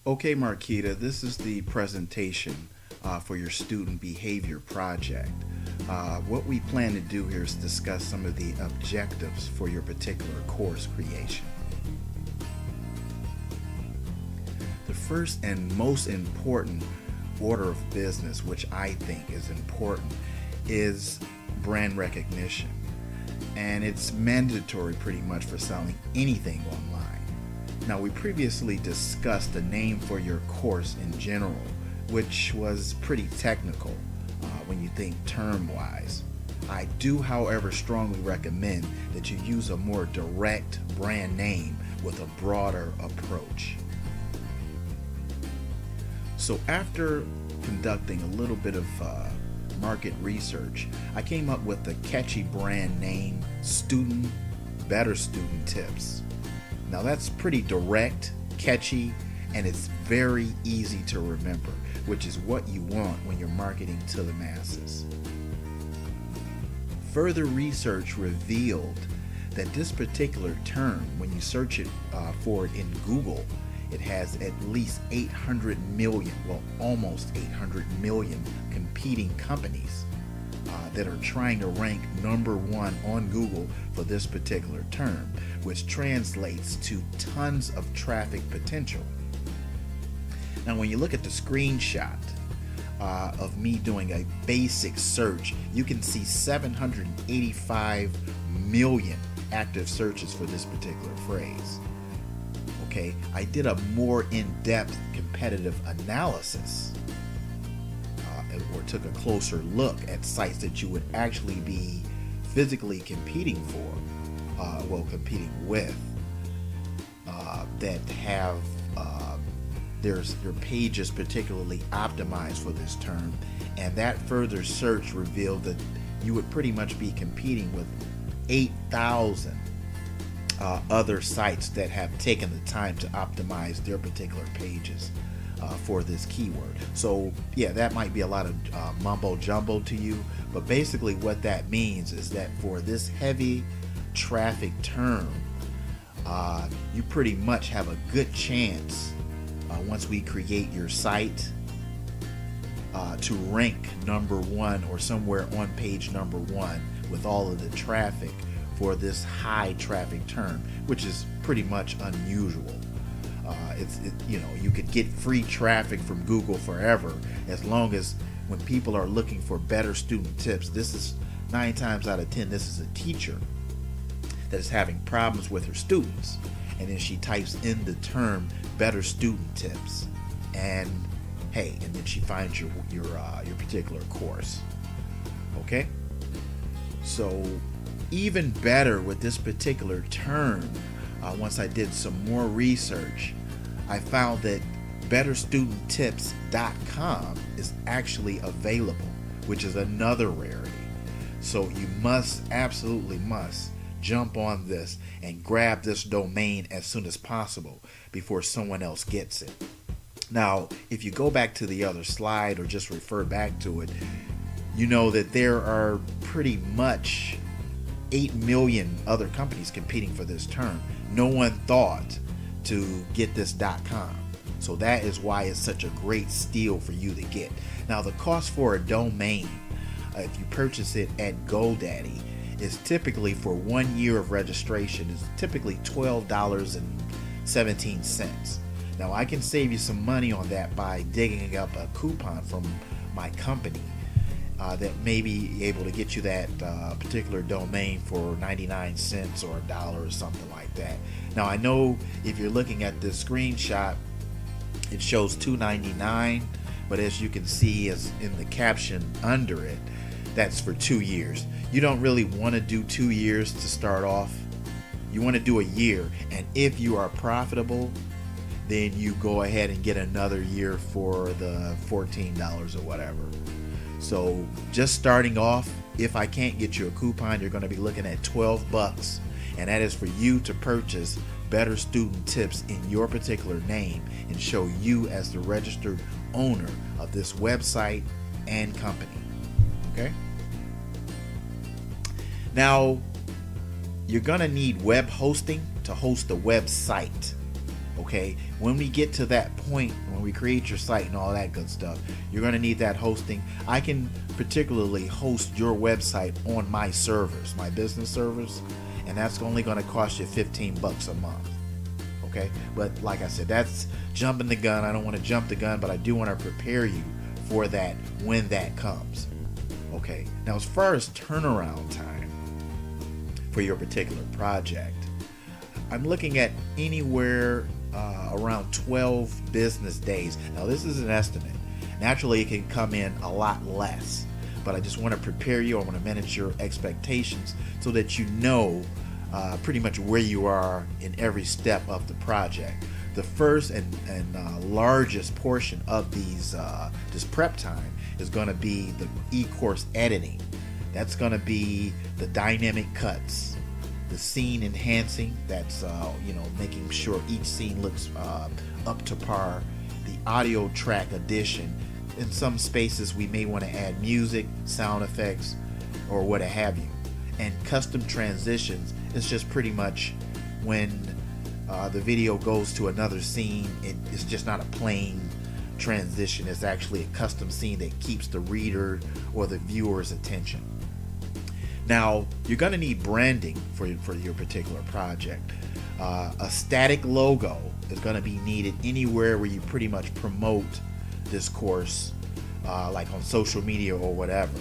Okay, Marquita, this is the presentation for your student behavior project. What we plan to do here is discuss some of the objectives for your particular course creation. The first and most important order of business, which I think is important, is brand recognition. And it's mandatory pretty much for selling anything online. Now, we previously discussed the name for your course in general, which was pretty technical when you think term-wise. I do, however, strongly recommend that you use a more direct brand name with a broader approach. So after conducting a little bit of market research, I came up with the catchy brand name Better Student Tips. Now that's pretty direct, catchy, and it's very easy to remember, which is what you want when you're marketing to the masses. Further research revealed that this particular term, when you search it for it in Google, it has at least 800 million, well, almost 800 million competing companies that are trying to rank number one on Google for this particular term, which translates to tons of traffic potential. Now, when you look at the screenshot of me doing a basic search, you can see 785 million active searches for this particular phrase. Okay, I did a more in-depth competitive analysis or took a closer look at sites that you would actually be physically competing for, competing with, that have their pages particularly optimized for this term, and that further search revealed that you would pretty much be competing with 8,000 other sites that have taken the time to optimize their particular pages for this keyword. So yeah, that might be a lot of mumbo jumbo to you, but basically what that means is that for this heavy traffic term, you pretty much have a good chance once we create your site to rank number one or somewhere on page number one with all of the traffic for this high traffic term, which is pretty much unusual. You could get free traffic from Google forever, as long as when people are looking for better student tips, this is 9 times out of 10, this is a teacher that is having problems with her students, and then she types in the term better student tips, and then she finds your particular course. Okay, so even better with this particular term, once I did some more research, I found that betterstudenttips.com is actually available, which is another rarity. So you absolutely must jump on this and grab this domain as soon as possible before someone else gets it. Now, if you go back to the other slide or just refer back to it, you know that there are pretty much 8 million other companies competing for this term. No one thought to get this .com. So that is why it's such a great steal for you to get. Now, the cost for a domain, if you purchase it at GoDaddy, is typically for 1 year of registration is typically $12.17. Now, I can save you some money on that by digging up a coupon from my company that may be able to get you that particular domain for 99 cents or $1 or something like that. Now, I know if you're looking at this screenshot, it shows $2.99, but as you can see as in the caption under it, that's for 2 years. You don't really want to do 2 years to start off. You want to do a year, and if you are profitable, then you go ahead and get another year for the $14 or whatever. So just starting off, if I can't get you a coupon, you're going to be looking at $12, and that is for you to purchase Better Student Tips in your particular name and show you as the registered owner of this website and company. Okay? Now, you're going to need web hosting to host a website. Okay, when we get to that point, when we create your site and all that good stuff, you're going to need that hosting. I can particularly host your website on my servers, my business servers, and that's only going to cost you $15 a month. Okay, but like I said, that's jumping the gun. I don't want to jump the gun, but I do want to prepare you for that when that comes. Okay, now as far as turnaround time for your particular project, I'm looking at anywhere around 12 business days. Now this is an estimate. Naturally it can come in a lot less, but I just want to prepare you. I want to manage your expectations so that you know pretty much where you are in every step of the project. The first and largest portion of this prep time is going to be the Ecourse editing. That's going to be the dynamic cuts, the scene enhancing, that's making sure each scene looks up to par, the audio track addition. In some spaces we may want to add music, sound effects, or what have you. And custom transitions is just pretty much when the video goes to another scene, it's just not a plain transition. It's actually a custom scene that keeps the reader or the viewer's attention. Now, you're going to need branding for your particular project. A static logo is going to be needed anywhere where you pretty much promote this course, like on social media or whatever.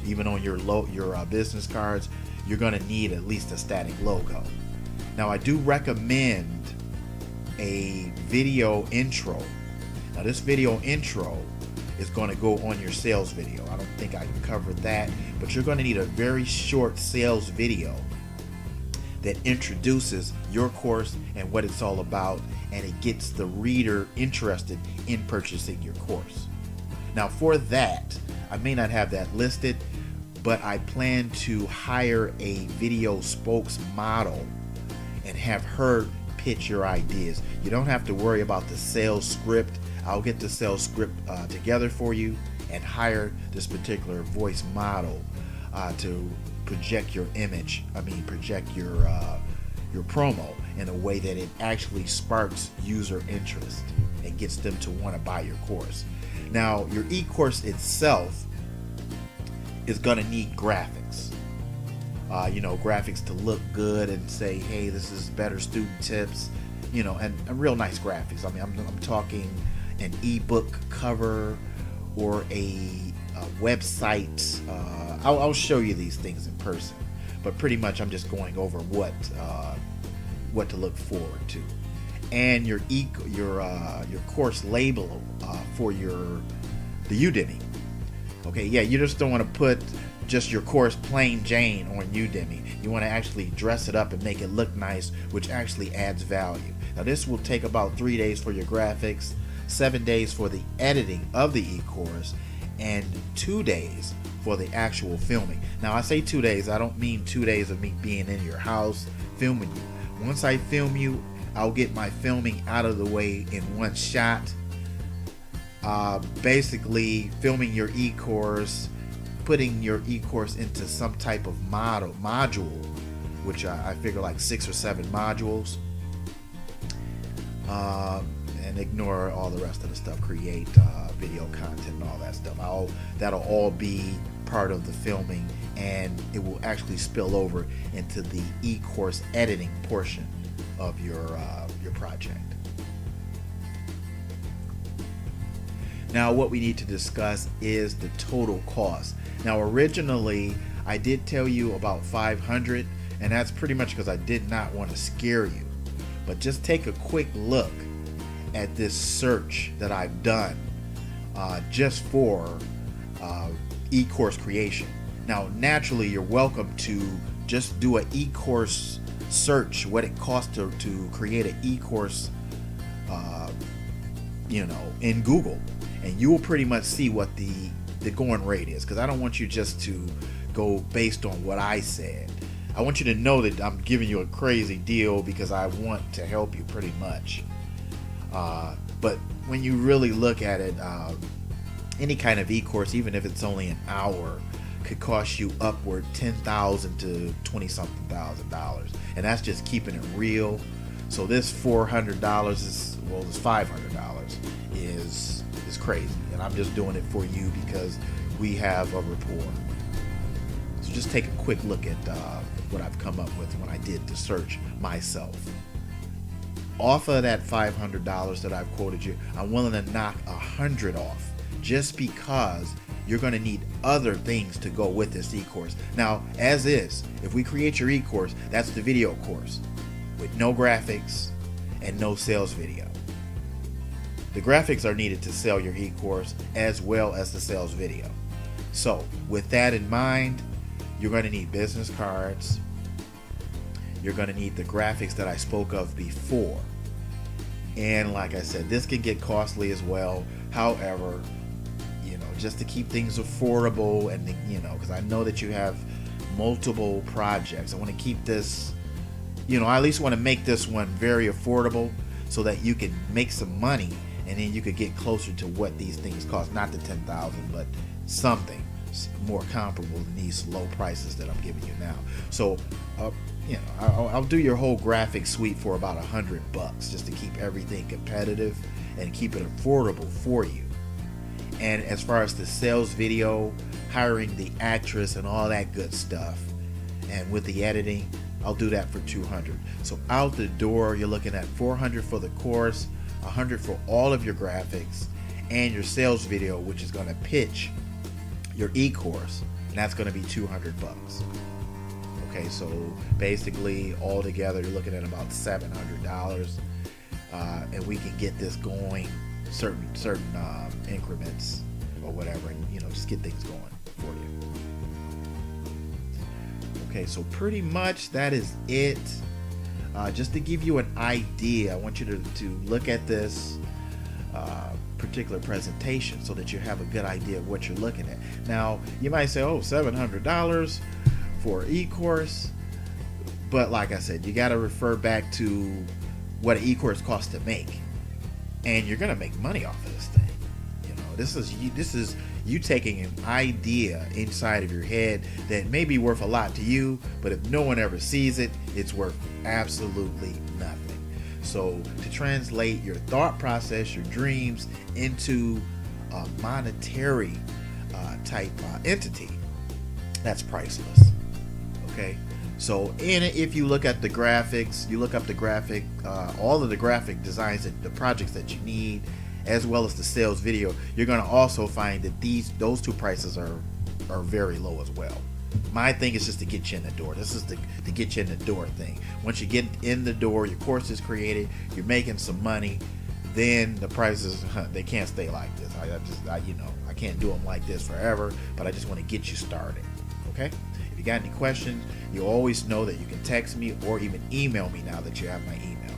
Even on your business cards, you're going to need at least a static logo. Now, I do recommend a video intro. Now, this video intro is going to go on your sales video. I don't think I can cover that, but you're going to need a very short sales video that introduces your course and what it's all about, and it gets the reader interested in purchasing your course. Now, for that, I may not have that listed, but I plan to hire a video spokesmodel and have her pitch your ideas. You don't have to worry about the sales script. I'll get the sales script together for you and hire this particular voice model to project your image. Project your promo in a way that it actually sparks user interest and gets them to want to buy your course. Now, your e-course itself is going to need graphics. Graphics to look good and say, hey, this is better student tips, and real nice graphics. I'm talking an ebook cover or a website. I'll show you these things in person, but pretty much I'm just going over what to look forward to, and your course label for the Udemy. Okay, yeah, you just don't want to put just your course plain Jane on Udemy. You want to actually dress it up and make it look nice, which actually adds value. Now, this will take about 3 days for your graphics, 7 days for the editing of the e-course, and 2 days for the actual filming. Now, I say 2 days, I don't mean 2 days of me being in your house filming you. Once I film you, I'll get my filming out of the way in one shot. Basically filming your e-course, putting your e-course into some type of module, which I figure like 6 or 7 modules, and ignore all the rest of the stuff, create video content and all that stuff. That'll all be part of the filming, and it will actually spill over into the e-course editing portion of your project. Now, what we need to discuss is the total cost. Now, originally I did tell you about $500, and that's pretty much because I did not want to scare you. But just take a quick look at this search that I've done just for e-course creation. Now, naturally, you're welcome to just do an e-course search, what it costs to create an e-course, in Google, and you will pretty much see what the going rate is, because I don't want you just to go based on what I said. I want you to know that I'm giving you a crazy deal because I want to help you pretty much. But when you really look at it, any kind of e-course, even if it's only an hour, could cost you upward $10,000 to $20-something thousand, and that's just keeping it real. So this $400 is well, this $500 is crazy, and I'm just doing it for you because we have a rapport. So just take a quick look at what I've come up with when I did the search myself. Off of that $500 that I've quoted you, I'm willing to knock 100 off, just because you're going to need other things to go with this e-course. Now, as is, if we create your e-course, that's the video course with no graphics and no sales video. The graphics are needed to sell your e-course as well as the sales video. So with that in mind, you're going to need business cards. You're going to need the graphics that I spoke of before. And like I said, this can get costly as well. However, just to keep things affordable, and because I know that you have multiple projects, I want to keep this, I at least want to make this one very affordable so that you can make some money, and then you could get closer to what these things cost. Not the $10,000, but something more comparable than these low prices that I'm giving you now. So, I'll do your whole graphic suite for about $100 just to keep everything competitive and keep it affordable for you. And as far as the sales video, hiring the actress and all that good stuff, and with the editing, I'll do that for $200. So out the door, you're looking at $400 for the course, $100 for all of your graphics, and your sales video, which is going to pitch your e-course, and that's going to be $200. Okay, so basically all together, you're looking at about $700, and we can get this going certain increments or whatever, and just get things going for you. Okay, so pretty much that is it. Just to give you an idea, I want you to look at this particular presentation so that you have a good idea of what you're looking at. Now, you might say, oh, $700 for e-course, but like I said, you got to refer back to what an e-course costs to make, and you're gonna make money off of this thing. This is you taking an idea inside of your head that may be worth a lot to you, but if no one ever sees it, it's worth absolutely nothing. So to translate your thought process, your dreams, into a monetary type entity, that's priceless. Okay, so if you look at the graphics, you look up the all of the graphic designs, the projects that you need, as well as the sales video, you're going to also find that those two prices are very low as well. My thing is just to get you in the door. This is the get you in the door thing. Once you get in the door, your course is created, you're making some money, then the prices, they can't stay like this. I can't do them like this forever, but I just want to get you started. Okay? If you got any questions, you always know that you can text me or even email me now that you have my email.